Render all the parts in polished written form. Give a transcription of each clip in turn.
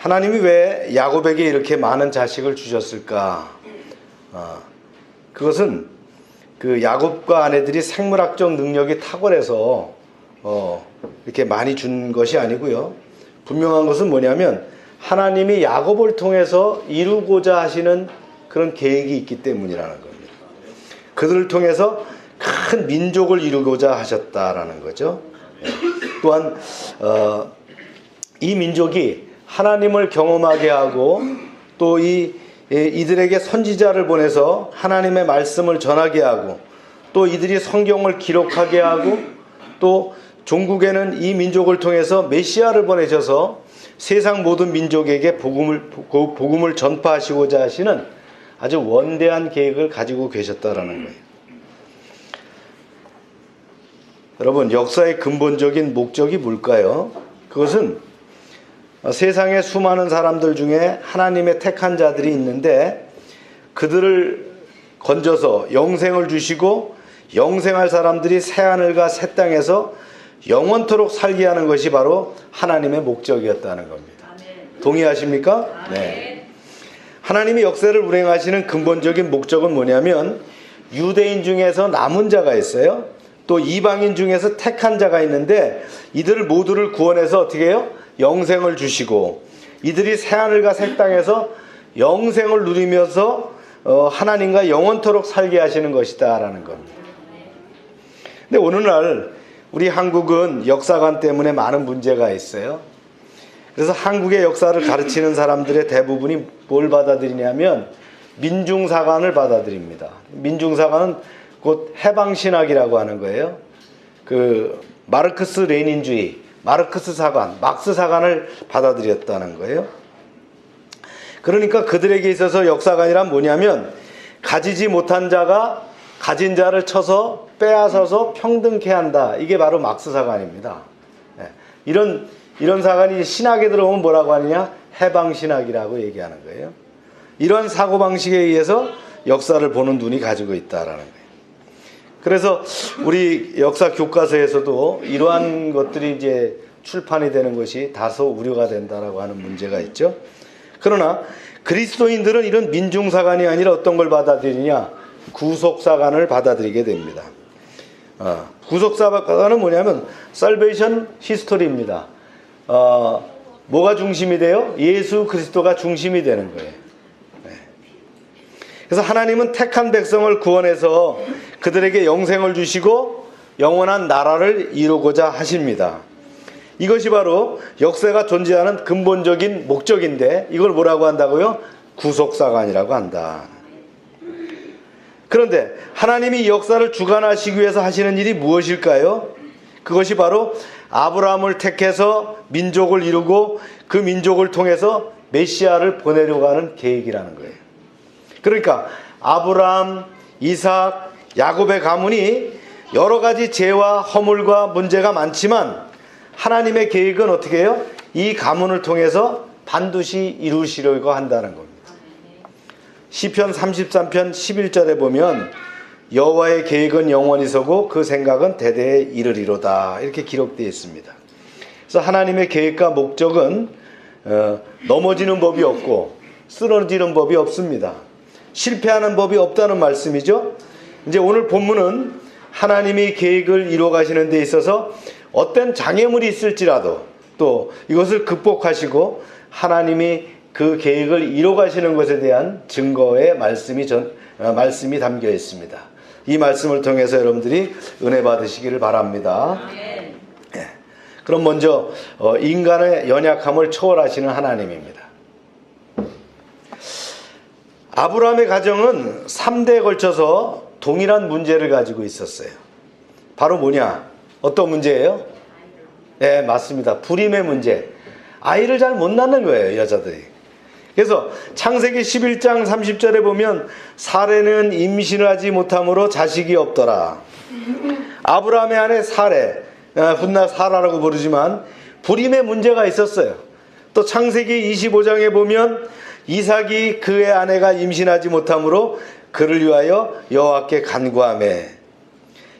하나님이 왜 야곱에게 이렇게 많은 자식을 주셨을까? 그것은 그 야곱과 아내들이 생물학적 능력이 탁월해서 이렇게 많이 준 것이 아니고요. 분명한 것은 뭐냐면 하나님이 야곱을 통해서 이루고자 하시는 그런 계획이 있기 때문이라는 겁니다. 그들을 통해서 큰 민족을 이루고자 하셨다라는 거죠. 또한 이 민족이 하나님을 경험하게 하고 또 이들에게 선지자를 보내서 하나님의 말씀을 전하게 하고 또 이들이 성경을 기록하게 하고 또 종국에는 이 민족을 통해서 메시아를 보내셔서 세상 모든 민족에게 복음을 전파하시고자 하시는 아주 원대한 계획을 가지고 계셨다라는 거예요. 여러분, 역사의 근본적인 목적이 뭘까요? 그것은 세상의 수많은 사람들 중에 하나님의 택한 자들이 있는데 그들을 건져서 영생을 주시고 영생할 사람들이 새하늘과 새 땅에서 영원토록 살게 하는 것이 바로 하나님의 목적이었다는 겁니다. 동의하십니까? 네. 하나님이 역사를 운행하시는 근본적인 목적은 뭐냐면 유대인 중에서 남은 자가 있어요. 또 이방인 중에서 택한 자가 있는데 이들을 모두를 구원해서 어떻게 해요? 영생을 주시고 이들이 새하늘과 새 땅에서 영생을 누리면서 하나님과 영원토록 살게 하시는 것이다 라는 겁니다. 근데 오늘날 우리 한국은 역사관 때문에 많은 문제가 있어요. 그래서 한국의 역사를 가르치는 사람들의 대부분이 뭘 받아들이냐면 민중사관을 받아들입니다. 민중사관은 곧 해방신학이라고 하는 거예요. 그 마르크스 레닌주의, 마르크스 사관, 막스 사관을 받아들였다는 거예요. 그러니까 그들에게 있어서 역사관이란 뭐냐면 가지지 못한 자가 가진 자를 쳐서 빼앗아서 평등케 한다. 이게 바로 막스 사관입니다. 이런 사관이 신학에 들어오면 뭐라고 하느냐? 해방신학이라고 얘기하는 거예요. 이런 사고방식에 의해서 역사를 보는 눈이 가지고 있다라는 거예요. 그래서 우리 역사 교과서에서도 이러한 것들이 이제 출판이 되는 것이 다소 우려가 된다라고 하는 문제가 있죠. 그러나 그리스도인들은 이런 민중사관이 아니라 어떤 걸 받아들이냐? 구속사관을 받아들이게 됩니다. 구속사관은 뭐냐면 살베이션 히스토리입니다. 뭐가 중심이 돼요? 예수 그리스도가 중심이 되는 거예요. 그래서 하나님은 택한 백성을 구원해서 그들에게 영생을 주시고 영원한 나라를 이루고자 하십니다. 이것이 바로 역사가 존재하는 근본적인 목적인데 이걸 뭐라고 한다고요? 구속사관이라고 한다. 그런데 하나님이 역사를 주관하시기 위해서 하시는 일이 무엇일까요? 그것이 바로 아브라함을 택해서 민족을 이루고 그 민족을 통해서 메시아를 보내려고 하는 계획이라는 거예요. 그러니까 아브라함, 이삭, 야곱의 가문이 여러 가지 죄와 허물과 문제가 많지만 하나님의 계획은 어떻게 해요? 이 가문을 통해서 반드시 이루시려고 한다는 겁니다. 시편 33편 11절에 보면 여호와의 계획은 영원히 서고 그 생각은 대대에 이르리로다 이렇게 기록되어 있습니다. 그래서 하나님의 계획과 목적은 넘어지는 법이 없고 쓰러지는 법이 없습니다. 실패하는 법이 없다는 말씀이죠. 이제 오늘 본문은 하나님이 계획을 이루어 가시는 데 있어서 어떤 장애물이 있을지라도 또 이것을 극복하시고 하나님이 그 계획을 이루어 가시는 것에 대한 증거의 말씀이 담겨 있습니다. 이 말씀을 통해서 여러분들이 은혜 받으시기를 바랍니다. 네. 그럼 먼저 인간의 연약함을 초월하시는 하나님입니다. 아브라함의 가정은 3대에 걸쳐서 동일한 문제를 가지고 있었어요. 바로 뭐냐? 어떤 문제예요? 네, 맞습니다. 불임의 문제. 아이를 잘 못 낳는 거예요, 여자들이. 그래서 창세기 11장 30절에 보면 사레는 임신을 하지 못함으로 자식이 없더라. 아브라함의 아내 사레, 훗날 사라라고 부르지만 불임의 문제가 있었어요. 또 창세기 25장에 보면 이삭이 그의 아내가 임신하지 못함으로 그를 위하여 여호와께 간구하매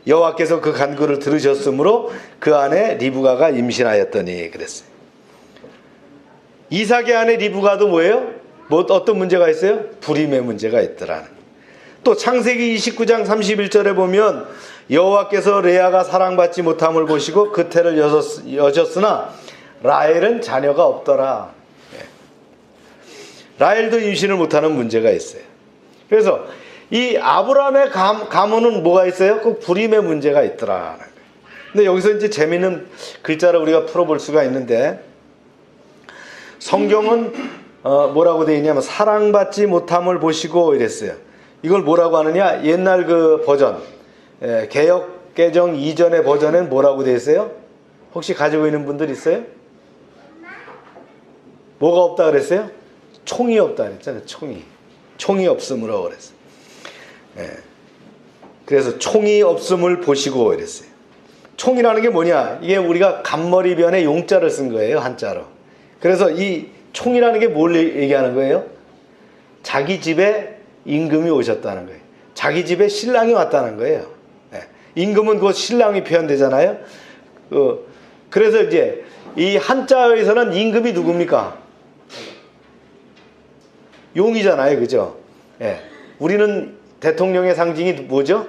여호와께서 그 간구를 들으셨으므로 그 아내 리브가가 임신하였더니 그랬어요. 이삭의 아내 리브가도 뭐예요? 뭐 어떤 문제가 있어요? 불임의 문제가 있더라는. 또 창세기 29장 31절에 보면 여호와께서 레아가 사랑받지 못함을 보시고 그 태를 여셨으나 라헬은 자녀가 없더라. 라헬도 임신을 못하는 문제가 있어요. 그래서 이 아브라함의 가문은 뭐가 있어요? 그 불임의 문제가 있더라. 근데 여기서 이제 재미있는 글자를 우리가 풀어볼 수가 있는데, 성경은 뭐라고 되어 있냐면 사랑받지 못함을 보시고 이랬어요. 이걸 뭐라고 하느냐? 옛날 그 버전, 개역 개정 이전의 버전은 뭐라고 되어 있어요? 혹시 가지고 있는 분들 있어요? 뭐가 없다 그랬어요? 총이 없다 그랬잖아요. 총이 없음으로 그랬어요. 그래서 총이 없음을 보시고 이랬어요. 총이라는 게 뭐냐? 이게 우리가 간머리변에 용자를 쓴 거예요, 한자로. 그래서 이 총이라는 게 뭘 얘기하는 거예요? 자기 집에 임금이 오셨다는 거예요. 자기 집에 신랑이 왔다는 거예요. 임금은 그 신랑이 표현되잖아요. 그래서 이제 이 한자에서는 임금이 누굽니까? 용이잖아요, 그죠? 우리는 대통령의 상징이 뭐죠?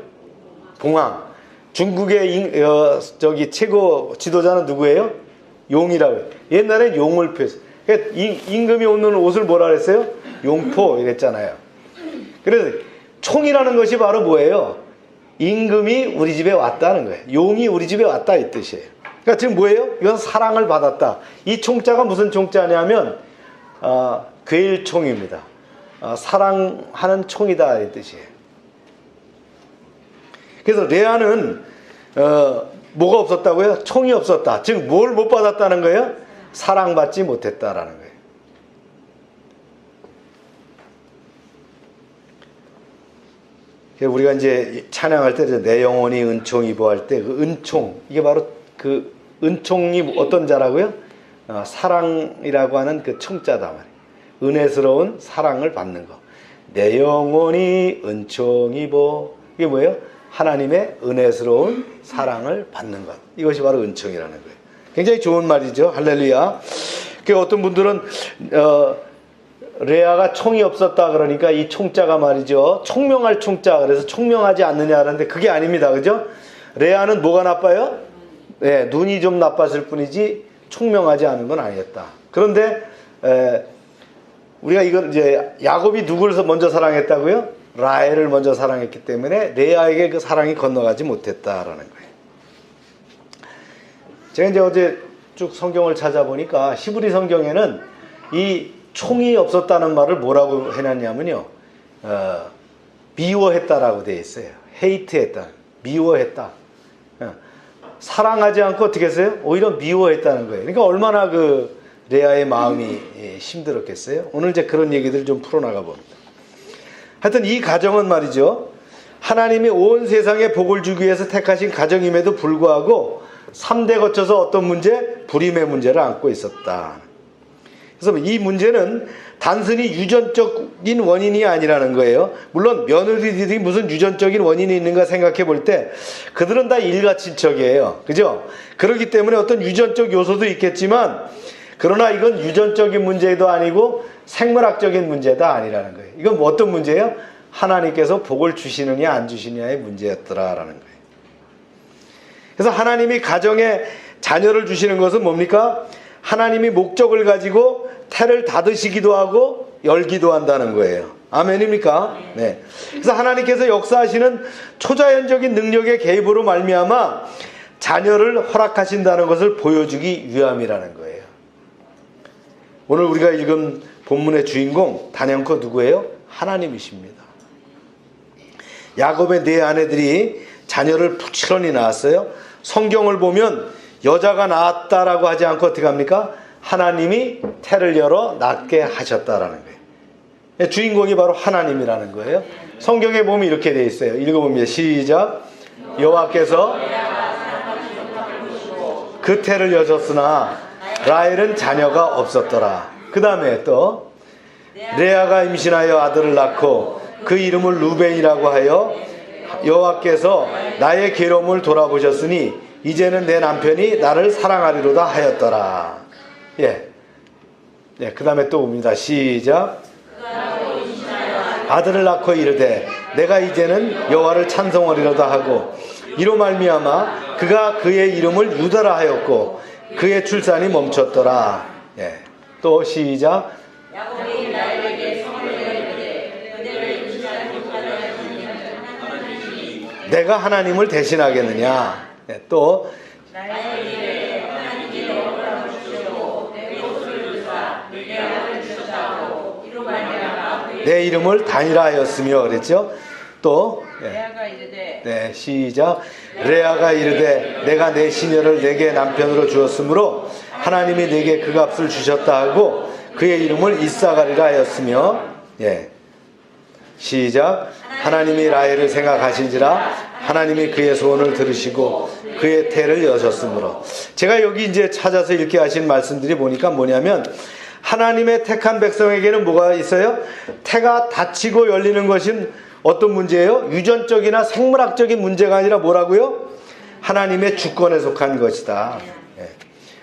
봉황. 중국의 최고 지도자는 누구예요? 용이라고 해요. 옛날엔 용을 표했어요. 그러니까 임금이 오는 옷을 뭐라 그랬어요? 용포 이랬잖아요. 그래서 총이라는 것이 바로 뭐예요? 임금이 우리 집에 왔다는 거예요. 용이 우리 집에 왔다 이 뜻이에요. 그러니까 지금 뭐예요? 이건 사랑을 받았다. 이 총자가 무슨 총자냐면 괴일총입니다. 사랑하는 총이다 이 뜻이에요. 그래서 레아는 뭐가 없었다고요? 총이 없었다. 즉 뭘 못 받았다는 거예요? 사랑받지 못했다라는 거예요. 우리가 이제 찬양할 때 내 영혼이 은총 입어 할 때 그 은총, 이게 바로 그 은총이 어떤 자라고요? 사랑이라고 하는 그 총자다 말이에요. 은혜스러운 사랑을 받는 거. 내 영혼이 은총 입어, 이게 뭐예요? 하나님의 은혜스러운 사랑을 받는 것. 이것이 바로 은총이라는 거예요. 굉장히 좋은 말이죠. 할렐루야. 어떤 분들은 레아가 총이 없었다 그러니까 이 총자가 말이죠, 총명할 총자, 그래서 총명하지 않느냐 하는데 그게 아닙니다. 그죠? 레아는 뭐가 나빠요? 눈이 좀 나빴을 뿐이지 총명하지 않은 건 아니었다. 그런데 우리가 이걸 이제 야곱이 누구를 먼저 사랑했다고요? 라헬을 먼저 사랑했기 때문에 레아에게 그 사랑이 건너가지 못했다라는 거예요. 제가 이제 어제 쭉 성경을 찾아보니까 히브리 성경에는 이 총이 없었다는 말을 뭐라고 해놨냐면요, 미워했다라고 되어 있어요. 헤이트했다, 미워했다. 사랑하지 않고 어떻게 했어요? 오히려 미워했다는 거예요. 그러니까 얼마나 그 레아의 마음이 힘들었겠어요? 오늘 이제 그런 얘기들을 좀 풀어나가 봅니다. 하여튼 이 가정은 말이죠, 하나님이 온 세상에 복을 주기 위해서 택하신 가정임에도 불구하고 3대 거쳐서 어떤 문제? 불임의 문제를 안고 있었다. 그래서 이 문제는 단순히 유전적인 원인이 아니라는 거예요. 물론 며느리들이 무슨 유전적인 원인이 있는가 생각해 볼 때 그들은 다 일가친척이에요. 그죠? 그렇기 때문에 어떤 유전적 요소도 있겠지만, 그러나 이건 유전적인 문제도 아니고 생물학적인 문제도 아니라는 거예요. 이건 뭐 어떤 문제예요? 하나님께서 복을 주시느냐 안 주시느냐의 문제였더라라는 거예요. 그래서 하나님이 가정에 자녀를 주시는 것은 뭡니까? 하나님이 목적을 가지고 태를 닫으시기도 하고 열기도 한다는 거예요. 아멘입니까? 네. 그래서 하나님께서 역사하시는 초자연적인 능력의 개입으로 말미암아 자녀를 허락하신다는 것을 보여주기 위함이라는 거예요. 오늘 우리가 읽은 본문의 주인공 단연코 누구예요? 하나님이십니다. 야곱의 네 아내들이 자녀를 부지런히 낳았어요. 성경을 보면 여자가 낳았다라고 하지 않고 어떻게 합니까? 하나님이 태를 열어 낳게 하셨다라는 거예요. 주인공이 바로 하나님이라는 거예요. 성경에 보면 이렇게 되어 있어요. 읽어봅니다. 시작. 여호와께서 그 태를 여셨으나 라헬은 자녀가 없었더라. 그 다음에 또 레아가 임신하여 아들을 낳고 그 이름을 루벤이라고 하여 여호와께서 나의 괴로움을 돌아보셨으니 이제는 내 남편이 나를 사랑하리로다 하였더라. 예. 네, 그 다음에 또 봅니다. 시작. 아들을 낳고 이르되 내가 이제는 여호와를 찬송하리로다 하고 이로 말미암아 그가 그의 이름을 유다라 하였고 그의 출산이 멈췄더라. 예. 또 시작. 내가 하나님을 대신하겠느냐. 예. 또 내 이름을 단이라 하였으며 그랬죠. 또 네, 시작. 레아가 이르되 내가 내 시녀를 내게 남편으로 주었으므로 하나님이 내게 그 값을 주셨다 하고 그의 이름을 이사가리라 하였으며 예. 시작. 하나님이 라헬을 생각하신지라 하나님이 그의 소원을 들으시고 그의 태를 여셨으므로. 제가 여기 이제 찾아서 읽게 하신 말씀들이 보니까 뭐냐면 하나님의 택한 백성에게는 뭐가 있어요? 태가 닫히고 열리는 것은 어떤 문제예요? 유전적이나 생물학적인 문제가 아니라 뭐라고요? 하나님의 주권에 속한 것이다. 예.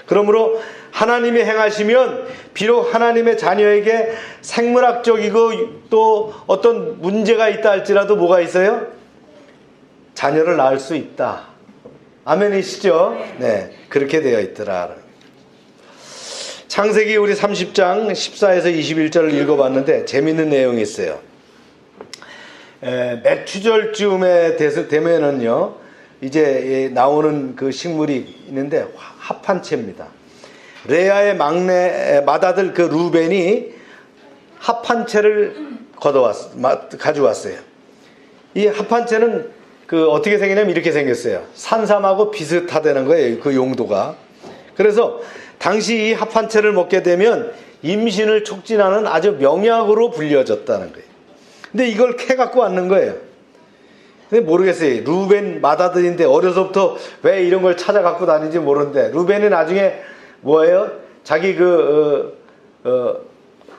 그러므로 하나님이 행하시면 비록 하나님의 자녀에게 생물학적이고 또 어떤 문제가 있다 할지라도 뭐가 있어요? 자녀를 낳을 수 있다. 아멘이시죠? 네, 그렇게 되어 있더라. 창세기 우리 30장 14에서 21절을 읽어봤는데 재미있는 내용이 있어요. 매추절쯤에 되면은요, 이제 나오는 그 식물이 있는데 합한채입니다. 레아의 막내 맏아들 그 루벤이 합한채를 가져왔어요. 이 합한채는 그 어떻게 생기냐면 이렇게 생겼어요. 산삼하고 비슷하다는 거예요. 그 용도가. 그래서 당시 이 합한채를 먹게 되면 임신을 촉진하는 아주 명약으로 불려졌다는 거예요. 근데 이걸 캐 갖고 왔는 거예요. 근데 모르겠어요. 루벤 맏아들인데 어려서부터 왜 이런 걸 찾아 갖고 다니는지 모르는데 루벤이 나중에 뭐예요? 자기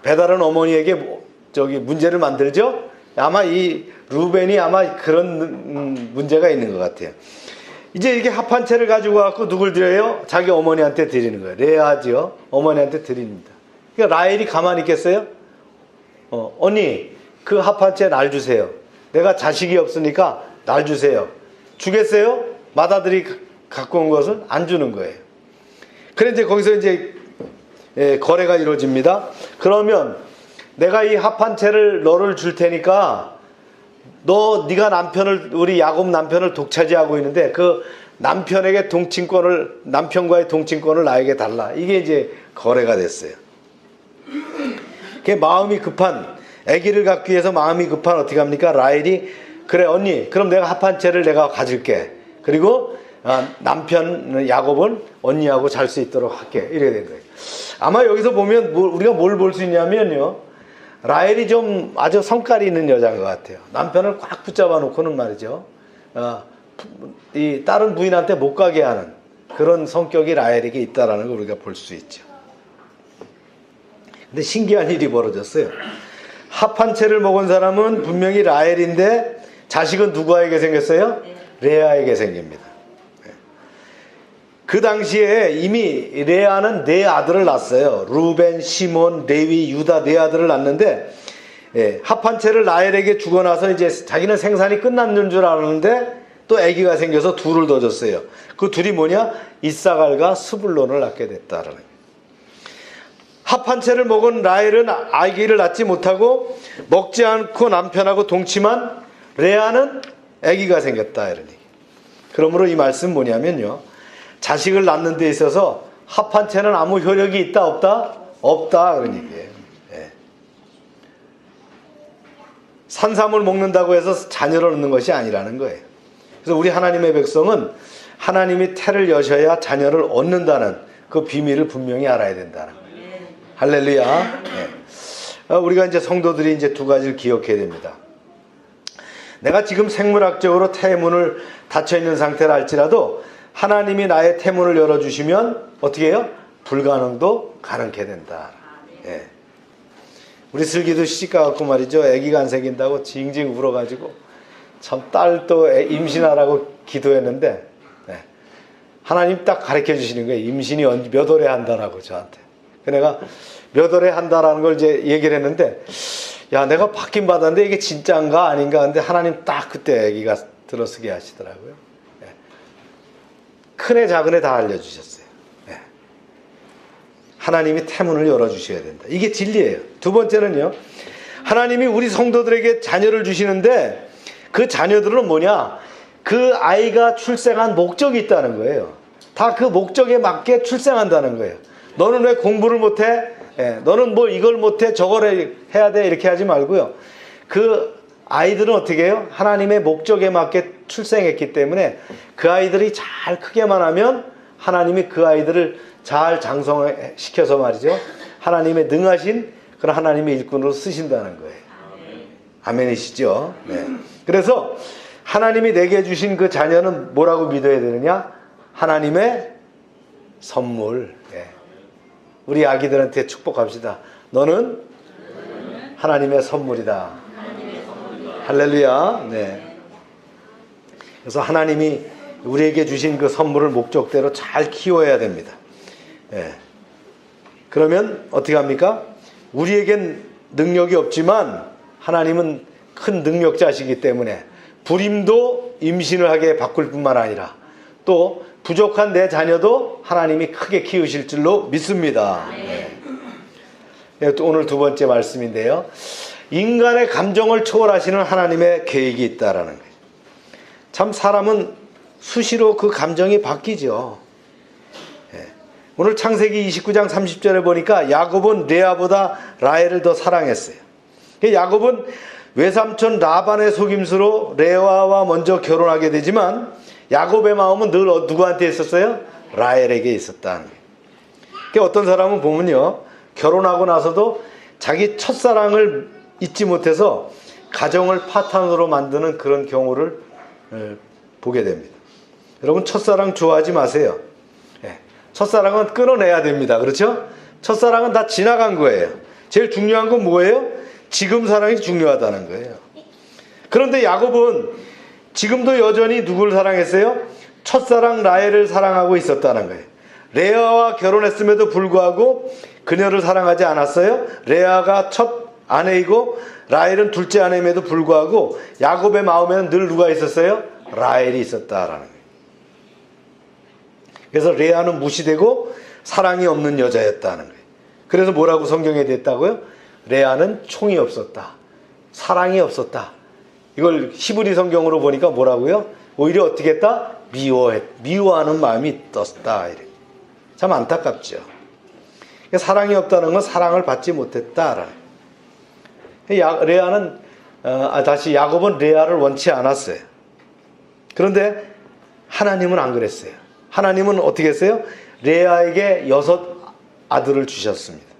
배다른 어머니에게 문제를 만들죠? 아마 이 루벤이 아마 그런 문제가 있는 것 같아요. 이제 이렇게 합한채를 가지고 갖고 누굴 드려요? 자기 어머니한테 드리는 거예요. 레아죠. 어머니한테 드립니다. 그러니까 라헬이 가만히 있겠어요? 언니, 그 합한채 날 주세요. 내가 자식이 없으니까 날 주세요. 주겠어요? 맏아들이 갖고 온 것은 안 주는 거예요. 그래 이제 거기서 이제 거래가 이루어집니다. 그러면 내가 이 합한채를 너를 줄 테니까 네가 우리 야곱 남편을 독차지하고 있는데 그 남편과의 동침권을 나에게 달라. 이게 이제 거래가 됐어요. 마음이 급한, 아기를 갖기 위해서 마음이 급한 어떻게 합니까? 라헬이 그래 언니, 그럼 내가 합한채를 내가 가질게. 그리고 남편 야곱은 언니하고 잘 수 있도록 할게. 이렇게 된 거예요. 아마 여기서 보면 우리가 뭘 볼 수 있냐면요. 라헬이 좀 아주 성깔이 있는 여자인 것 같아요. 남편을 꽉 붙잡아 놓고는 말이죠. 이 다른 부인한테 못 가게 하는 그런 성격이 라헬에게 있다라는 걸 우리가 볼 수 있죠. 근데 신기한 일이 벌어졌어요. 합한채를 먹은 사람은 분명히 라헬인데 자식은 누구에게 생겼어요? 레아에게 생깁니다. 그 당시에 이미 레아는 4아들을 낳았어요. 루벤, 시몬, 레위, 유다 4아들을 낳았는데 합한채를 라헬에게 주고 나서 이제 자기는 생산이 끝났는 줄 알았는데 또 아기가 생겨서 둘을 더 줬어요. 그 둘이 뭐냐? 이사갈과 스불론을 낳게 됐다라는 거예요. 합한채를 먹은 라헬은 아기를 낳지 못하고 먹지 않고 남편하고 동침한 레아는 아기가 생겼다 이런 얘기. 그러므로 이 말씀 뭐냐면요. 자식을 낳는 데 있어서 합한채는 아무 효력이 있다 없다? 없다 그런 얘기예요. 산삼을 먹는다고 해서 자녀를 얻는 것이 아니라는 거예요. 그래서 우리 하나님의 백성은 하나님이 태를 여셔야 자녀를 얻는다는 그 비밀을 분명히 알아야 된다는 거예요. 할렐루야. 우리가 이제 성도들이 이제 2가지를 기억해야 됩니다. 내가 지금 생물학적으로 태의 문을 닫혀 있는 상태라 할지라도 하나님이 나의 태문을 열어주시면 어떻게 해요? 불가능도 가능케 된다. 우리 슬기도 시집가갖고 말이죠. 아기가 안 생긴다고 징징 울어가지고 참 딸도 임신하라고 기도했는데 하나님 딱 가르쳐 주시는 거예요. 임신이 몇 월에 한다라고 저한테. 내가 몇 월에 한다라는 걸 이제 얘기를 했는데, 야, 내가 받긴 받았는데 이게 진짜인가 아닌가 근데 하나님 딱 그때 얘기가 들어서게 하시더라고요. 예. 큰애 작은애 다 알려주셨어요. 예. 하나님이 태문을 열어주셔야 된다. 이게 진리예요. 두 번째는요, 하나님이 우리 성도들에게 자녀를 주시는데 그 자녀들은 뭐냐? 그 아이가 출생한 목적이 있다는 거예요. 다 그 목적에 맞게 출생한다는 거예요. 너는 왜 공부를 못해? 예, 너는 뭐 이걸 못해? 저걸 해야 돼? 이렇게 하지 말고요. 그 아이들은 어떻게 해요? 하나님의 목적에 맞게 출생했기 때문에 그 아이들이 잘 크게만 하면 하나님이 그 아이들을 잘 장성시켜서 말이죠, 하나님의 능하신 그런 하나님의 일꾼으로 쓰신다는 거예요. 아멘이시죠? 네. 그래서 하나님이 내게 주신 그 자녀는 뭐라고 믿어야 되느냐? 하나님의 선물. 네. 우리 아기들한테 축복합시다. 너는 하나님의 선물이다. 할렐루야. 네. 그래서 하나님이 우리에게 주신 그 선물을 목적대로 잘 키워야 됩니다. 네. 그러면 어떻게 합니까? 우리에겐 능력이 없지만 하나님은 큰 능력자시기 때문에 불임도 임신을 하게 바꿀 뿐만 아니라 또 부족한 내 자녀도 하나님이 크게 키우실 줄로 믿습니다. 네. 네, 또 오늘 두 번째 말씀인데요, 인간의 감정을 초월하시는 하나님의 계획이 있다라는 거예요. 참 사람은 수시로 그 감정이 바뀌죠. 네. 오늘 창세기 29장 30절에 보니까 야곱은 레아보다 라헬을 더 사랑했어요. 야곱은 외삼촌 라반의 속임수로 레아와 먼저 결혼하게 되지만 야곱의 마음은 늘 누구한테 있었어요? 라헬에게 있었다는 거예요. 그러니까 어떤 사람은 보면요, 결혼하고 나서도 자기 첫사랑을 잊지 못해서 가정을 파탄으로 만드는 그런 경우를 보게 됩니다. 여러분, 첫사랑 좋아하지 마세요. 첫사랑은 끊어내야 됩니다. 그렇죠? 첫사랑은 다 지나간 거예요. 제일 중요한 건 뭐예요? 지금 사랑이 중요하다는 거예요. 그런데 야곱은 지금도 여전히 누구를 사랑했어요? 첫사랑 라헬을 사랑하고 있었다는 거예요. 레아와 결혼했음에도 불구하고 그녀를 사랑하지 않았어요. 레아가 첫 아내이고 라헬은 둘째 아내임에도 불구하고 야곱의 마음에는 늘 누가 있었어요? 라헬이 있었다라는 거예요. 그래서 레아는 무시되고 사랑이 없는 여자였다는 거예요. 그래서 뭐라고 성경에 됐다고요? 레아는 총이 없었다. 사랑이 없었다. 이걸 히브리 성경으로 보니까 뭐라고요? 오히려 어떻게 했다? 미워하는 마음이 떴다. 이렇게. 참 안타깝죠. 사랑이 없다는 건 사랑을 받지 못했다. 레아는 다시 야곱은 레아를 원치 않았어요. 그런데 하나님은 안 그랬어요. 하나님은 어떻게 했어요? 레아에게 6 아들을 주셨습니다.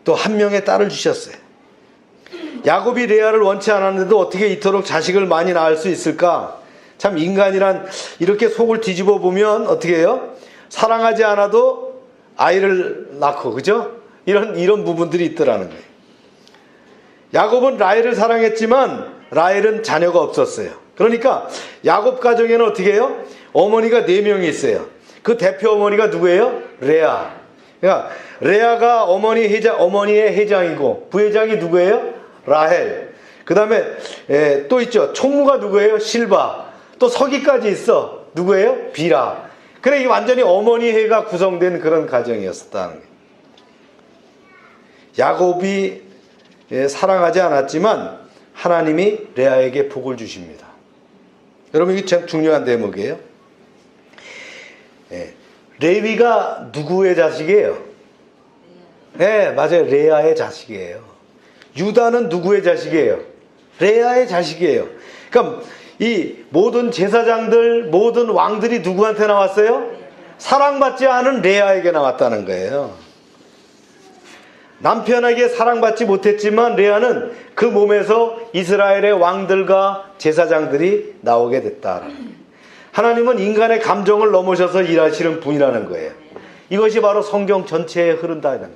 또 1명의 딸을 주셨어요. 야곱이 레아를 원치 않았는데도 어떻게 이토록 자식을 많이 낳을 수 있을까? 참 인간이란 이렇게 속을 뒤집어 보면 어떻게 해요? 사랑하지 않아도 아이를 낳고, 그죠? 이런 부분들이 있더라는 거예요. 야곱은 라헬을 사랑했지만 라헬은 자녀가 없었어요. 그러니까 야곱 가정에는 어떻게 해요? 어머니가 4명이 있어요. 그 대표 어머니가 누구예요? 레아. 그러니까 레아가 어머니의 회장이고 부회장이 누구예요? 라헬. 그 다음에 또 있죠. 총무가 누구예요? 실바. 또 서기까지 있어. 누구예요? 비라. 그래, 이게 완전히 어머니 회가 구성된 그런 가정이었다는 거예요. 야곱이 사랑하지 않았지만 하나님이 레아에게 복을 주십니다. 여러분, 이게 참 중요한 대목이에요. 레위가 누구의 자식이에요? 네, 맞아요. 레아의 자식이에요. 유다는 누구의 자식이에요? 레아의 자식이에요. 그러니까 이 모든 제사장들, 모든 왕들이 누구한테 나왔어요? 사랑받지 않은 레아에게 나왔다는 거예요. 남편에게 사랑받지 못했지만 레아는 그 몸에서 이스라엘의 왕들과 제사장들이 나오게 됐다. 하나님은 인간의 감정을 넘으셔서 일하시는 분이라는 거예요. 이것이 바로 성경 전체에 흐른다는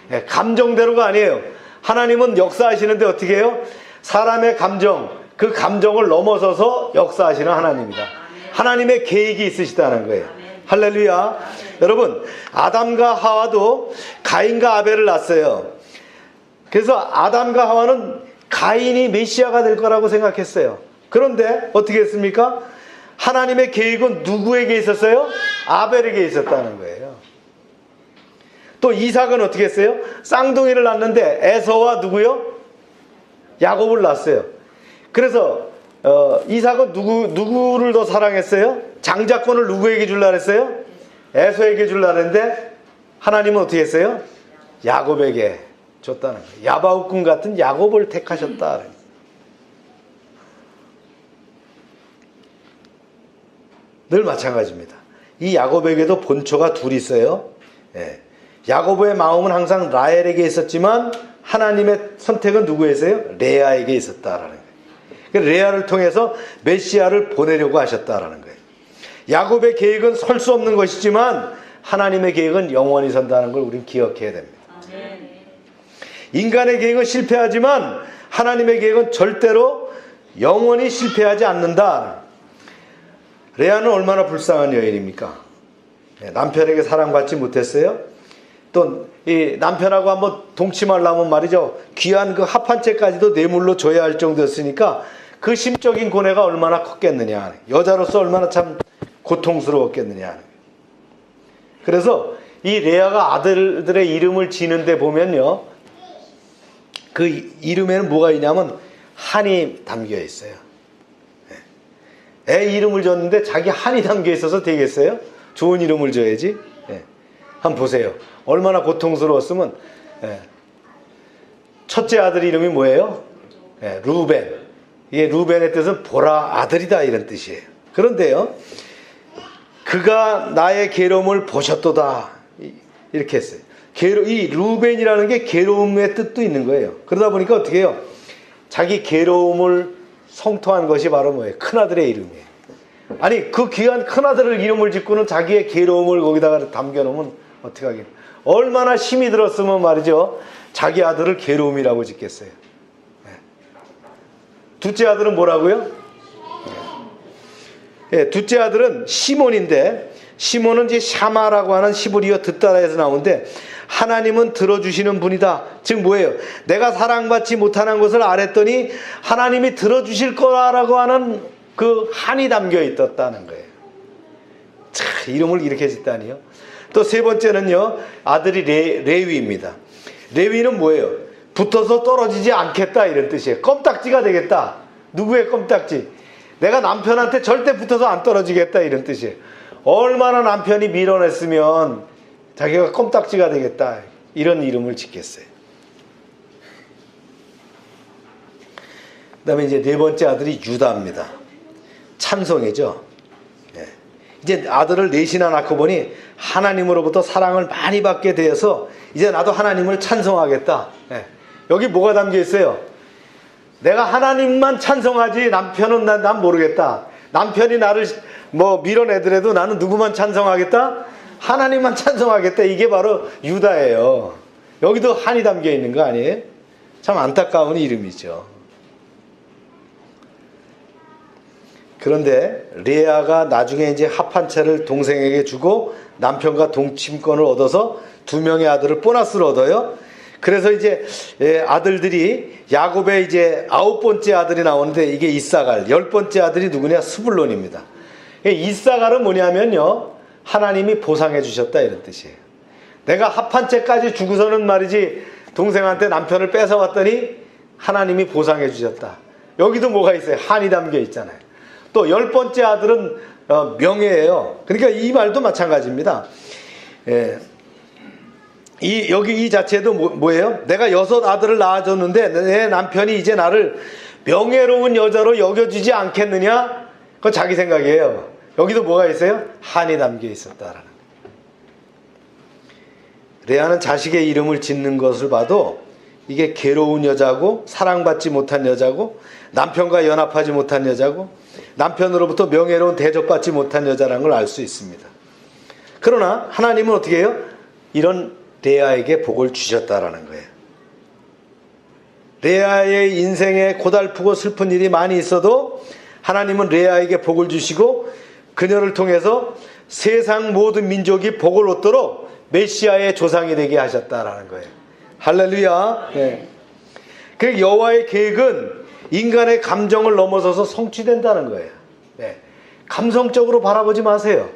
거예요. 감정대로가 아니에요. 하나님은 역사하시는데 어떻게 해요? 사람의 감정, 그 감정을 넘어서서 역사하시는 하나님이다. 하나님의 계획이 있으시다는 거예요. 할렐루야. 여러분, 아담과 하와도 가인과 아벨을 낳았어요. 그래서 아담과 하와는 가인이 메시아가 될 거라고 생각했어요. 그런데 어떻게 했습니까? 하나님의 계획은 누구에게 있었어요? 아벨에게 있었다는 거예요. 또 이삭은 어떻게 했어요? 쌍둥이를 낳았는데 에서와 누구요? 야곱을 낳았어요. 그래서 이삭은 누구를 더 사랑했어요? 장자권을 누구에게 줄라 그랬어요? 에서에게 줄라 그랬는데 하나님은 어떻게 했어요? 야곱에게 줬다는 거예요. 야바웃군 같은 야곱을 택하셨다. 늘 마찬가지입니다. 이 야곱에게도 본처가 둘이 있어요. 예. 야곱의 마음은 항상 라헬에게 있었지만 하나님의 선택은 누구에서요? 레아에게 있었다라는 거예요. 레아를 통해서 메시아를 보내려고 하셨다라는 거예요. 야곱의 계획은 설 수 없는 것이지만 하나님의 계획은 영원히 선다는 걸 우리는 기억해야 됩니다. 인간의 계획은 실패하지만 하나님의 계획은 절대로 영원히 실패하지 않는다. 레아는 얼마나 불쌍한 여인입니까? 남편에게 사랑받지 못했어요. 또 이 남편하고 한번 동침하려면 말이죠, 귀한 그 합한채까지도 뇌물로 줘야 할 정도였으니까 그 심적인 고뇌가 얼마나 컸겠느냐, 여자로서 얼마나 참 고통스러웠겠느냐. 그래서 이 레아가 아들들의 이름을 지는데 보면요, 그 이름에는 뭐가 있냐면 한이 담겨 있어요. 애 이름을 줬는데 자기 한이 담겨 있어서 되겠어요? 좋은 이름을 줘야지. 한번 보세요. 얼마나 고통스러웠으면. 첫째 아들 이름이 뭐예요? 루벤. 이게 루벤의 뜻은 보라 아들이다 이런 뜻이에요. 그런데요, 그가 나의 괴로움을 보셨도다 이렇게 했어요. 이 루벤이라는 게 괴로움의 뜻도 있는 거예요. 그러다 보니까 어떻게 해요? 자기 괴로움을 성토한 것이 바로 뭐예요? 큰아들의 이름이에요. 아니, 그 귀한 큰아들을 이름을 짓고는 자기의 괴로움을 거기다가 담겨놓으면 어떻게 하겠어요? 얼마나 힘이 들었으면 말이죠, 자기 아들을 괴로움이라고 짓겠어요. 둘째 아들은 뭐라고요? 둘째 아들은 시몬인데, 시몬은 이제 샤마라고 하는 히브리어 듣다라에서 나오는데, 하나님은 들어주시는 분이다. 즉 뭐예요? 내가 사랑받지 못하는 것을 알았더니 하나님이 들어주실 거라고 하는 그 한이 담겨 있었다는 거예요. 참, 이름을 이렇게 짓다니요. 또 세 번째는요, 아들이 레위입니다. 레위는 뭐예요? 붙어서 떨어지지 않겠다 이런 뜻이에요. 껌딱지가 되겠다. 누구의 껌딱지? 내가 남편한테 절대 붙어서 안 떨어지겠다 이런 뜻이에요. 얼마나 남편이 밀어냈으면 자기가 껌딱지가 되겠다 이런 이름을 짓겠어요. 그 다음에 이제 네 번째 아들이 유다입니다. 찬송이죠. 이제 아들을 넷이나 낳고 보니 하나님으로부터 사랑을 많이 받게 되어서 이제 나도 하나님을 찬송하겠다. 여기 뭐가 담겨 있어요? 내가 하나님만 찬송하지 남편은 난 모르겠다. 남편이 나를 뭐 밀어내더라도 나는 누구만 찬송하겠다? 하나님만 찬송하겠다. 이게 바로 유다예요. 여기도 한이 담겨 있는 거 아니에요? 참 안타까운 이름이죠. 그런데 레아가 나중에 이제 합한채를 동생에게 주고 남편과 동침권을 얻어서 두 명의 아들을 보너스로 얻어요. 그래서 이제 아들들이 야곱의 이제 9번째 아들이 나오는데 이게 이사갈, 10번째 아들이 누구냐? 스불론입니다. 이사갈은 뭐냐면요, 하나님이 보상해 주셨다 이런 뜻이에요. 내가 합한채까지 주고서는 말이지 동생한테 남편을 뺏어왔더니 하나님이 보상해 주셨다. 여기도 뭐가 있어요? 한이 담겨 있잖아요. 또 10번째 아들은 명예예요. 그러니까 이 말도 마찬가지입니다. 여기 이 자체도 뭐예요? 내가 6 아들을 낳아줬는데 내 남편이 이제 나를 명예로운 여자로 여겨주지 않겠느냐? 그건 자기 생각이에요. 여기도 뭐가 있어요? 한이 담겨 있었다라는 거예요. 레아는 자식의 이름을 짓는 것을 봐도 이게 괴로운 여자고 사랑받지 못한 여자고 남편과 연합하지 못한 여자고 남편으로부터 명예로운 대접받지 못한 여자라는 걸 알 수 있습니다. 그러나 하나님은 어떻게 해요? 이런 레아에게 복을 주셨다라는 거예요. 레아의 인생에 고달프고 슬픈 일이 많이 있어도 하나님은 레아에게 복을 주시고 그녀를 통해서 세상 모든 민족이 복을 얻도록 메시아의 조상이 되게 하셨다라는 거예요. 할렐루야. 네. 그 여호와의 계획은 인간의 감정을 넘어서서 성취된다는 거예요. 네. 감성적으로 바라보지 마세요.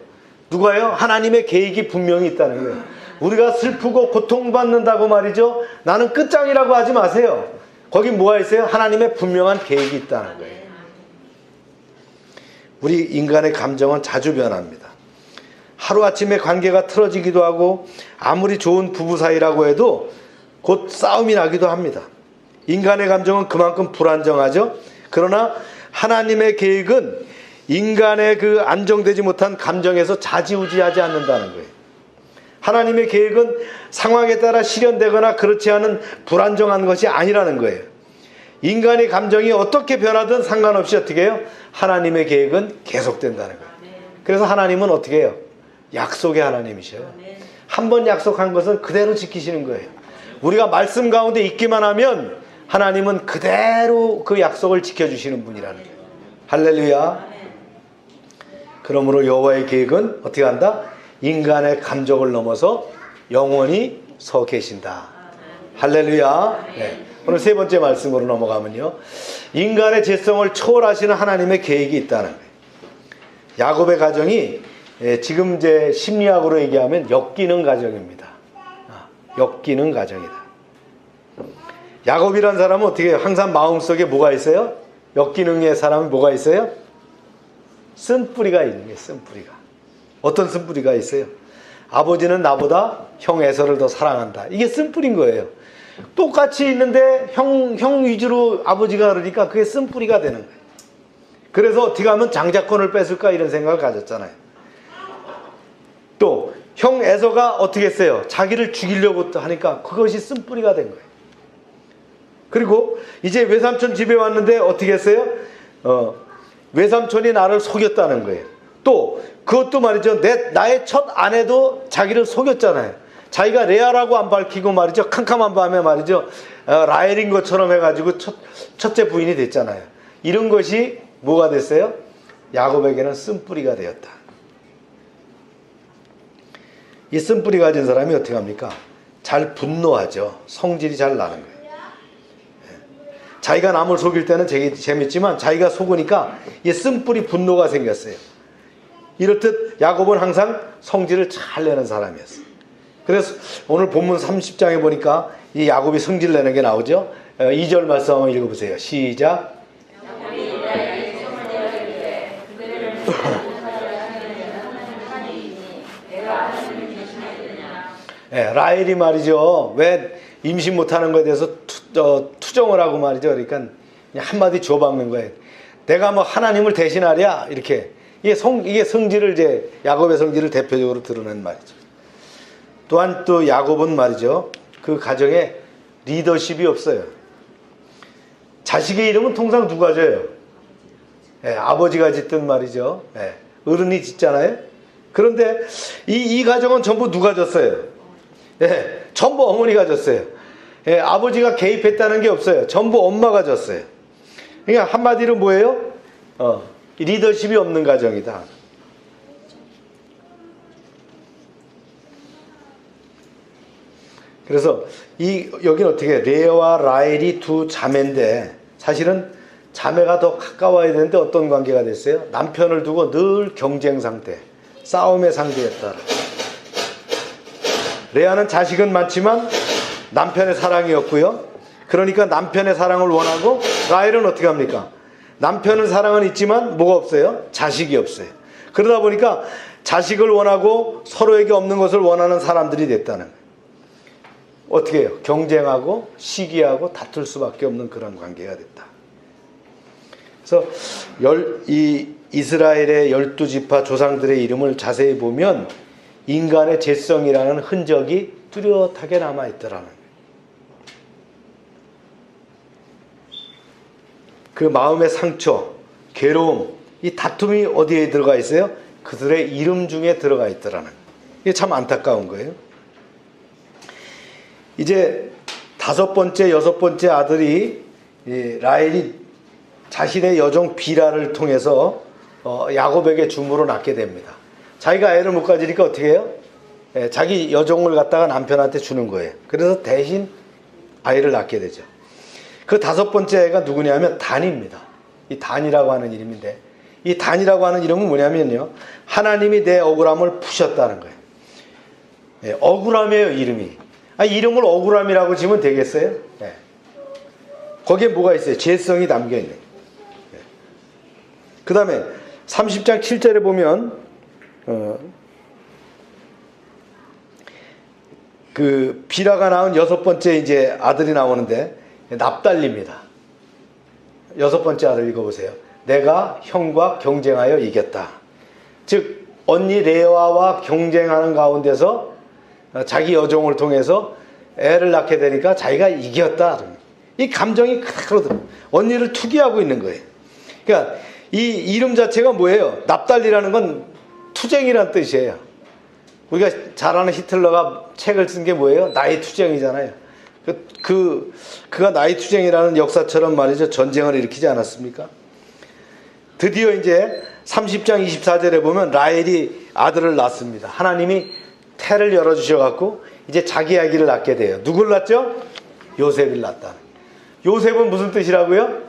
누가요? 하나님의 계획이 분명히 있다는 거예요. 우리가 슬프고 고통받는다고 말이죠. 나는 끝장이라고 하지 마세요. 거기 뭐가 있어요? 하나님의 분명한 계획이 있다는 거예요. 우리 인간의 감정은 자주 변합니다. 하루아침에 관계가 틀어지기도 하고 아무리 좋은 부부 사이라고 해도 곧 싸움이 나기도 합니다. 인간의 감정은 그만큼 불안정하죠. 그러나 하나님의 계획은 인간의 그 안정되지 못한 감정에서 좌지우지하지 않는다는 거예요. 하나님의 계획은 상황에 따라 실현되거나 그렇지 않은 불안정한 것이 아니라는 거예요. 인간의 감정이 어떻게 변하든 상관없이 어떻게 해요? 하나님의 계획은 계속된다는 거예요. 그래서 하나님은 어떻게 해요? 약속의 하나님이셔요. 한 번 약속한 것은 그대로 지키시는 거예요. 우리가 말씀 가운데 있기만 하면 하나님은 그대로 그 약속을 지켜주시는 분이라는 거예요. 할렐루야. 그러므로 여호와의 계획은 어떻게 한다? 인간의 감정을 넘어서 영원히 서 계신다. 할렐루야. 네. 오늘 세 번째 말씀으로 넘어가면요, 인간의 죄성을 초월하시는 하나님의 계획이 있다는 거예요. 야곱의 가정이 지금 이제 심리학으로 얘기하면 엮이는 가정입니다. 엮이는 가정이다. 야곱이란 사람은 어떻게 해요? 항상 마음속에 뭐가 있어요? 엮이는 사람은 뭐가 있어요? 쓴뿌리가 있는 거예요. 쓴뿌리가. 어떤 쓴뿌리가 있어요? 아버지는 나보다 형 에서를 더 사랑한다. 이게 쓴뿌리인 거예요. 똑같이 있는데 형 위주로 아버지가 그러니까 그게 쓴뿌리가 되는 거예요. 그래서 어떻게 하면 장자권을 뺏을까 이런 생각을 가졌잖아요. 또 형 에서가 어떻게 했어요? 자기를 죽이려고 하니까 그것이 쓴뿌리가 된 거예요. 그리고 이제 외삼촌 집에 왔는데 어떻게 했어요? 외삼촌이 나를 속였다는 거예요. 또 그것도 말이죠, 나의 첫 아내도 자기를 속였잖아요. 자기가 레아라고 안 밝히고 말이죠, 캄캄한 밤에 말이죠, 라헬인 것처럼 해가지고 첫째 부인이 됐잖아요. 이런 것이 뭐가 됐어요? 야곱에게는 쓴뿌리가 되었다. 이 쓴뿌리 가진 사람이 어떻게 합니까? 잘 분노하죠. 성질이 잘 나는 거예요. 자기가 남을 속일 때는 재밌지만 자기가 속으니까 이 쓴뿌리 분노가 생겼어요. 이렇듯 야곱은 항상 성질을 잘 내는 사람이었어요. 그래서 오늘 본문 30장에 보니까 이 야곱이 성질 내는 게 나오죠. 2절 말씀 한번 읽어보세요. 시작. 네, 라헬이 말이죠. 왜 임신 못하는 것에 대해서 투정을 하고 말이죠. 그러니까 그냥 한마디 줘박는 거예요. 내가 뭐 하나님을 대신하랴 이렇게. 이게 성질을 이제 야곱의 성질을 대표적으로 드러낸 말이죠. 또한 또 야곱은 말이죠, 그 가정에 리더십이 없어요. 자식의 이름은 통상 누가 져요? 아버지가 짓든 말이죠. 어른이 짓잖아요. 그런데 이 가정은 전부 누가 졌어요? 전부 어머니가 졌어요. 아버지가 개입했다는 게 없어요. 전부 엄마가 졌어요. 그러니까 한마디로 뭐예요? 리더십이 없는 가정이다. 그래서 여기는 어떻게, 레아와 라헬이 두 자매인데 사실은 자매가 더 가까워야 되는데 어떤 관계가 됐어요? 남편을 두고 늘 경쟁 상태, 싸움의 상대였다. 레아는 자식은 많지만 남편의 사랑이 없고요. 그러니까 남편의 사랑을 원하고, 라헬은 어떻게 합니까? 남편은 사랑은 있지만 뭐가 없어요? 자식이 없어요. 그러다 보니까 자식을 원하고 서로에게 없는 것을 원하는 사람들이 됐다는 거예요. 어떻게 해요? 경쟁하고 시기하고 다툴 수밖에 없는 그런 관계가 됐다. 그래서 이 이스라엘의 12지파 조상들의 이름을 자세히 보면 인간의 죄성이라는 흔적이 뚜렷하게 남아있더라는 거예요. 그 마음의 상처, 괴로움, 이 다툼이 어디에 들어가 있어요? 그들의 이름 중에 들어가 있더라는 거예요. 이게 참 안타까운 거예요. 이제 5번째, 6번째 아들이 라헬이 자신의 여종 비라를 통해서 야곱에게 주물어 낳게 됩니다. 자기가 애를 못 가지니까 어떻게 해요? 예, 자기 여종을 갖다가 남편한테 주는 거예요. 그래서 대신 아이를 낳게 되죠. 그 다섯 번째 애가 누구냐면 단입니다. 이 단이라고 하는 이름인데, 이 단이라고 하는 이름은 뭐냐면요, 하나님이 내 억울함을 푸셨다는 거예요. 예, 억울함이에요, 이름이. 이름을 억울함이라고 지으면 되겠어요? 예. 거기에 뭐가 있어요? 죄성이 담겨있는. 예. 그 다음에 30장 7절에 보면 그 비라가 낳은 여섯 번째 이제 아들이 나오는데, 납달리입니다. 여섯 번째 아들 읽어보세요. 내가 형과 경쟁하여 이겼다. 즉 언니 레아와 경쟁하는 가운데서 자기 여종을 통해서 애를 낳게 되니까 자기가 이겼다. 이 감정이 그렇거든. 언니를 투기하고 있는 거예요. 그러니까 이 이름 자체가 뭐예요? 납달리라는 건 투쟁이란 뜻이에요. 우리가 잘 아는 히틀러가 책을 쓴 게 뭐예요? 나의 투쟁이잖아요. 그가 나의 투쟁이라는 역사처럼 말이죠, 전쟁을 일으키지 않았습니까? 드디어 이제 30장 24절에 보면 라헬이 아들을 낳습니다. 하나님이 태를 열어주셔갖고 이제 자기 아기를 낳게 돼요. 누굴 낳죠? 요셉을 낳다. 요셉은 무슨 뜻이라고요?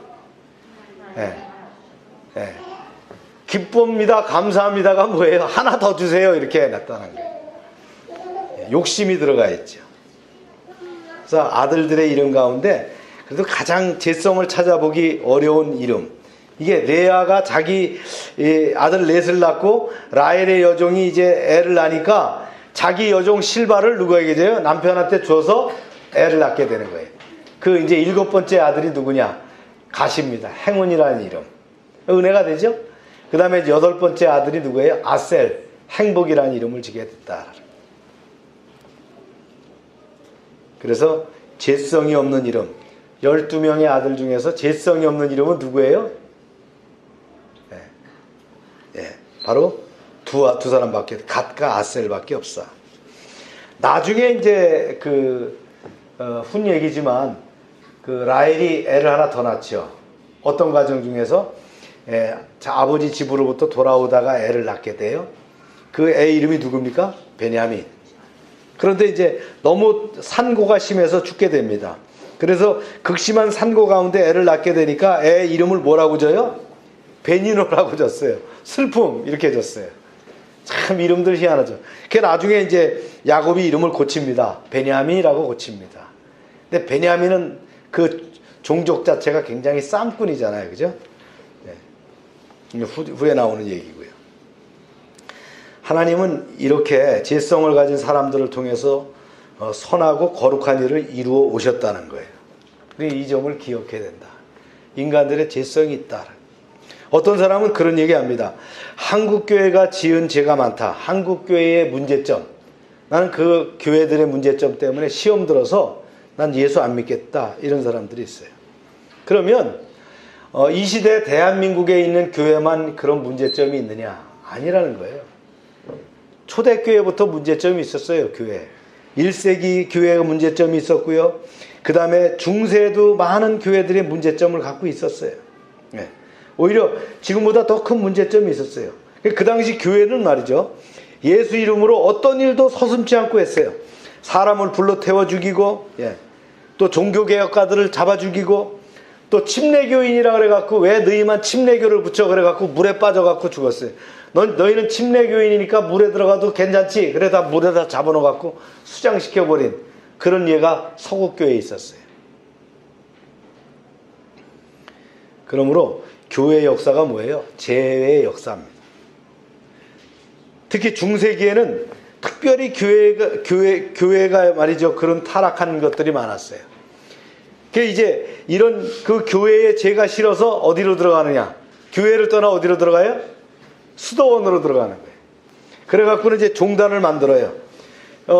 기쁩니다, 감사합니다가 뭐예요? 하나 더 주세요, 이렇게 낳다는 거예요. 욕심이 들어가 있죠. 그래서 아들들의 이름 가운데 그래도 가장 죄성을 찾아보기 어려운 이름, 이게 레아가 자기 아들 넷을 낳고 라헬의 여종이 이제 애를 낳으니까 자기 여종 실바를 누구에게 줘요? 남편한테 줘서 애를 낳게 되는 거예요. 그 이제 일곱 번째 아들이 누구냐? 갓입니다. 행운이라는 이름. 은혜가 되죠? 그 다음에 여덟 번째 아들이 누구예요? 아셀, 행복이라는 이름을 지게 됐다. 그래서 죄성이 없는 이름, 12명의 아들 중에서 죄성이 없는 이름은 누구예요? 바로 두 사람밖에, 갓과 아셀밖에 없어. 나중에 이제 훈 얘기지만 라헬이 애를 하나 더 낳죠. 어떤 과정 중에서 아버지 집으로부터 돌아오다가 애를 낳게 돼요. 그 애 이름이 누굽니까? 베냐민. 그런데 이제 너무 산고가 심해서 죽게 됩니다. 그래서 극심한 산고 가운데 애를 낳게 되니까 애 이름을 뭐라고 져요? 베니노라고 졌어요. 슬픔 이렇게 졌어요. 참 이름들 희한하죠. 그 나중에 이제 야곱이 이름을 고칩니다. 베냐민이라고 고칩니다. 근데 베냐민은 그 종족 자체가 굉장히 쌈꾼이잖아요, 그죠? 네. 후에 나오는 얘기고요. 하나님은 이렇게 죄성을 가진 사람들을 통해서 선하고 거룩한 일을 이루어 오셨다는 거예요. 이 점을 기억해야 된다. 인간들의 죄성이 있다. 어떤 사람은 그런 얘기합니다. 한국교회가 지은 죄가 많다. 한국교회의 문제점, 나는 그 교회들의 문제점 때문에 시험 들어서 난 예수 안 믿겠다, 이런 사람들이 있어요. 그러면 이 시대 대한민국에 있는 교회만 그런 문제점이 있느냐? 아니라는 거예요. 초대교회부터 문제점이 있었어요. 교회 1세기 교회가 문제점이 있었고요. 그 다음에 중세도 많은 교회들의 문제점을 갖고 있었어요. 네. 오히려 지금보다 더 큰 문제점이 있었어요. 그 당시 교회는 말이죠, 예수 이름으로 어떤 일도 서슴지 않고 했어요. 사람을 불러 태워 죽이고, 또 종교개혁가들을 잡아 죽이고, 또 침례교인이라 그래갖고 왜 너희만 침례교를 붙여 그래갖고 물에 빠져갖고 죽었어요. 너희는 침례교인이니까 물에 들어가도 괜찮지, 그래 다 물에다 잡아놓아갖고 수장시켜버린 그런 예가 서구교회에 있었어요. 그러므로 교회 역사가 뭐예요? 재회의 역사입니다. 특히 중세기에는 특별히 교회가 말이죠, 그런 타락한 것들이 많았어요. 이제 이런 그 교회의 죄가 싫어서 어디로 들어가느냐? 교회를 떠나 어디로 들어가요? 수도원으로 들어가는 거예요. 그래갖고는 이제 종단을 만들어요.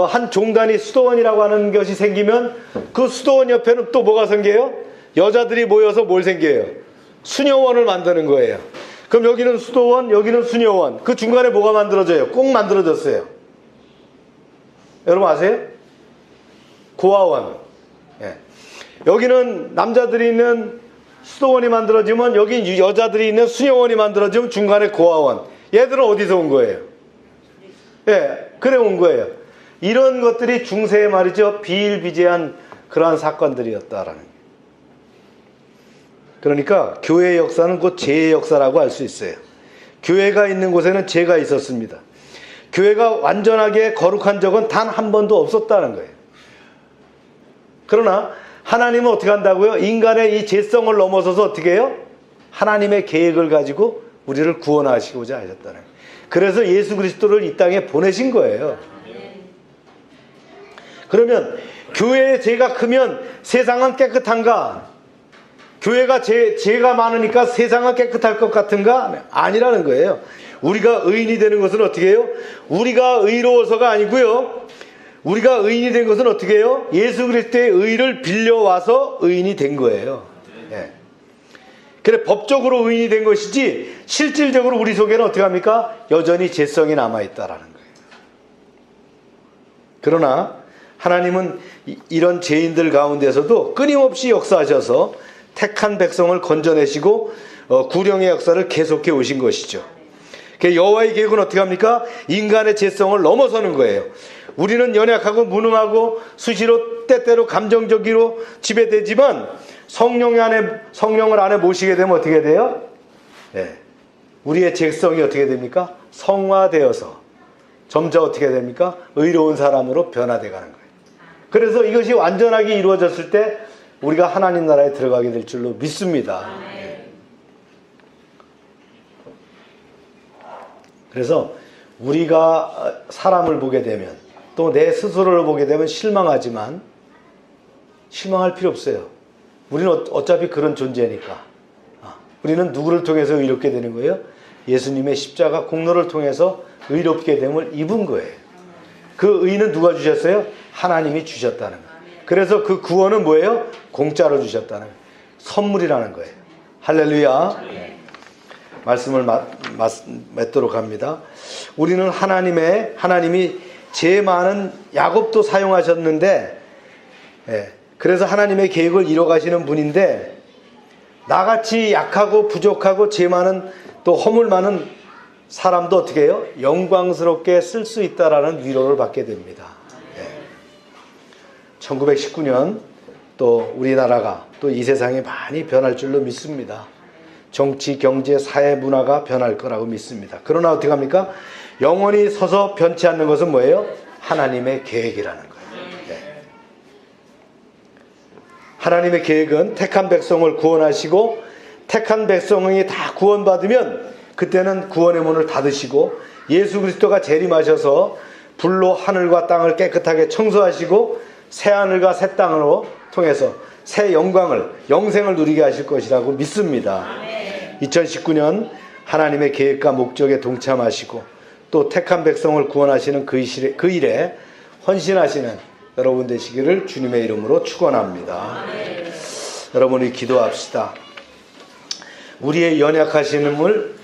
한 종단이 수도원이라고 하는 것이 생기면 그 수도원 옆에는 또 뭐가 생겨요? 여자들이 모여서 뭘 생겨요? 수녀원을 만드는 거예요. 그럼 여기는 수도원, 여기는 수녀원. 그 중간에 뭐가 만들어져요? 꼭 만들어졌어요. 여러분 아세요? 고아원. 여기는 남자들이 있는 수도원이 만들어지면 여기 여자들이 있는 수녀원이 만들어지면 중간에 고아원. 얘들은 어디서 온 거예요? 예, 그래 온 거예요. 이런 것들이 중세에 말이죠, 비일비재한 그러한 사건들이었다라는 거예요. 그러니까 교회의 역사는 곧 죄의 역사라고 할 수 있어요. 교회가 있는 곳에는 죄가 있었습니다. 교회가 완전하게 거룩한 적은 단 한 번도 없었다는 거예요. 그러나 하나님은 어떻게 한다고요? 인간의 이 죄성을 넘어서서 어떻게 해요? 하나님의 계획을 가지고 우리를 구원하시고자 하셨다는 거예요. 그래서 예수 그리스도를 이 땅에 보내신 거예요. 그러면 교회의 죄가 크면 세상은 깨끗한가? 교회가 죄가 많으니까 세상은 깨끗할 것 같은가? 아니라는 거예요. 우리가 의인이 되는 것은 어떻게 해요? 우리가 의로워서가 아니고요. 우리가 의인이 된 것은 어떻게 해요? 예수 그리스도의 의를 빌려와서 의인이 된 거예요. 예. 그래, 법적으로 의인이 된 것이지 실질적으로 우리 속에는 어떻게 합니까? 여전히 죄성이 남아있다라는 거예요. 그러나 하나님은 이런 죄인들 가운데서도 끊임없이 역사하셔서 택한 백성을 건져내시고 구령의 역사를 계속해 오신 것이죠. 여호와의 계획은 어떻게 합니까? 인간의 죄성을 넘어서는 거예요. 우리는 연약하고 무능하고 수시로 때때로 감정적으로 지배되지만 성령을 안에 모시게 되면 어떻게 돼요? 네. 우리의 죄성이 어떻게 됩니까? 성화되어서 점차 어떻게 됩니까? 의로운 사람으로 변화되어 가는 거예요. 그래서 이것이 완전하게 이루어졌을 때 우리가 하나님 나라에 들어가게 될 줄로 믿습니다. 그래서 우리가 사람을 보게 되면 또 내 스스로를 보게 되면 실망하지만 실망할 필요 없어요. 우리는 어차피 그런 존재니까. 우리는 누구를 통해서 의롭게 되는 거예요? 예수님의 십자가 공로를 통해서 의롭게 됨을 입은 거예요. 그 의는 누가 주셨어요? 하나님이 주셨다는 거예요. 그래서 그 구원은 뭐예요? 공짜로 주셨다는 거예요. 선물이라는 거예요. 할렐루야. 말씀을 맺도록 합니다. 우리는 하나님이 제일 많은 야곱도 사용하셨는데, 그래서 하나님의 계획을 이뤄가시는 분인데, 나같이 약하고 부족하고 죄 많은 또 허물 많은 사람도 어떻게 해요? 영광스럽게 쓸 수 있다라는 위로를 받게 됩니다. 1919년 또 우리나라가 또 이 세상이 많이 변할 줄로 믿습니다. 정치, 경제, 사회, 문화가 변할 거라고 믿습니다. 그러나 어떻게 합니까? 영원히 서서 변치 않는 것은 뭐예요? 하나님의 계획이라는 거예요. 네. 하나님의 계획은 택한 백성을 구원하시고 택한 백성이 다 구원받으면 그때는 구원의 문을 닫으시고 예수 그리스도가 재림하셔서 불로 하늘과 땅을 깨끗하게 청소하시고 새 하늘과 새 땅으로 통해서 새 영생을 누리게 하실 것이라고 믿습니다. 2019년 하나님의 계획과 목적에 동참하시고 또 택한 백성을 구원하시는 그 일에 헌신하시는 여러분 되시기를 주님의 이름으로 축원합니다. 여러분이 기도합시다. 우리의 연약함을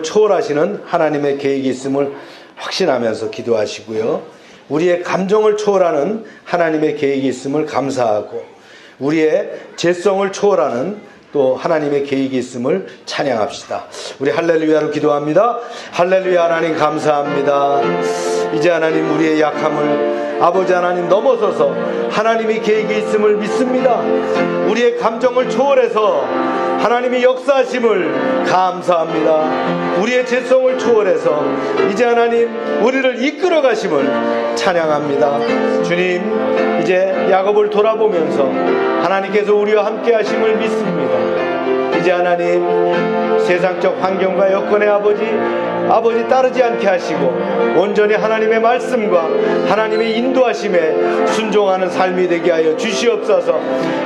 초월하시는 하나님의 계획이 있음을 확신하면서 기도하시고요. 우리의 감정을 초월하는 하나님의 계획이 있음을 감사하고 우리의 죄성을 초월하는 또 하나님의 계획이 있음을 찬양합시다. 우리 할렐루야로 기도합니다. 할렐루야. 하나님 감사합니다. 이제 하나님 우리의 약함을 아버지 하나님 넘어서서 하나님의 계획이 있음을 믿습니다. 우리의 감정을 초월해서 하나님이 역사하심을 감사합니다. 우리의 죄성을 초월해서 이제 하나님 우리를 이끌어 가심을 찬양합니다. 주님, 이제 야곱을 돌아보면서 하나님께서 우리와 함께 하심을 믿습니다. 이제 하나님 세상적 환경과 여건의 아버지 따르지 않게 하시고 온전히 하나님의 말씀과 하나님의 인도하심에 순종하는 삶이 되게 하여 주시옵소서.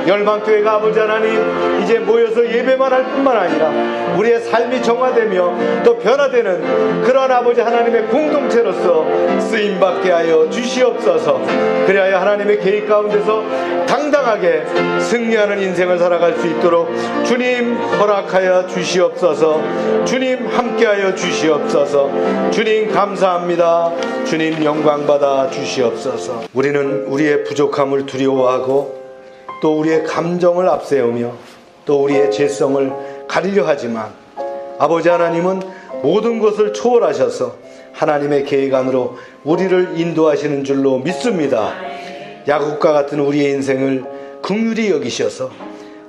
열방교회가 아버지 하나님 이제 모여서 예배만 할 뿐만 아니라 우리의 삶이 정화되며 또 변화되는 그런 아버지 하나님의 공동체로서 쓰임받게 하여 주시옵소서. 그리하여 하나님의 계획 가운데서 당당하게 승리하는 인생을 살아갈 수 있도록 주님 허락하여 주시옵소서. 주님 함께하여 주시옵소서. 주님 감사합니다. 주님 영광받아 주시옵소서. 우리는 우리의 부족함을 두려워하고 또 우리의 감정을 앞세우며 또 우리의 죄성을 가리려 하지만 아버지 하나님은 모든 것을 초월하셔서 하나님의 계획 안으로 우리를 인도하시는 줄로 믿습니다. 야곱과 같은 우리의 인생을 긍휼히 여기셔서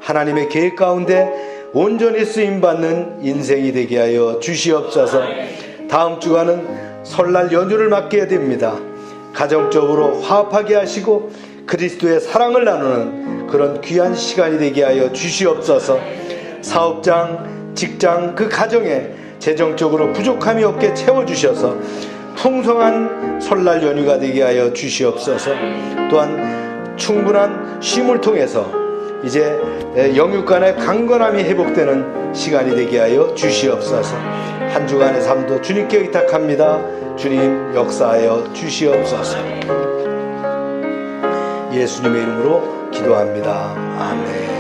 하나님의 계획 가운데 온전히 쓰임받는 인생이 되게 하여 주시옵소서. 다음 주간은 설날 연휴를 맞게 됩니다. 가정적으로 화합하게 하시고 그리스도의 사랑을 나누는 그런 귀한 시간이 되게 하여 주시옵소서. 사업장, 직장, 그 가정에 재정적으로 부족함이 없게 채워주셔서 풍성한 설날 연휴가 되게 하여 주시옵소서. 또한 충분한 쉼을 통해서 이제 영육간의 강건함이 회복되는 시간이 되게 하여 주시옵소서. 한 주간의 삶도 주님께 의탁합니다. 주님 역사하여 주시옵소서. 예수님의 이름으로 기도합니다. 아멘.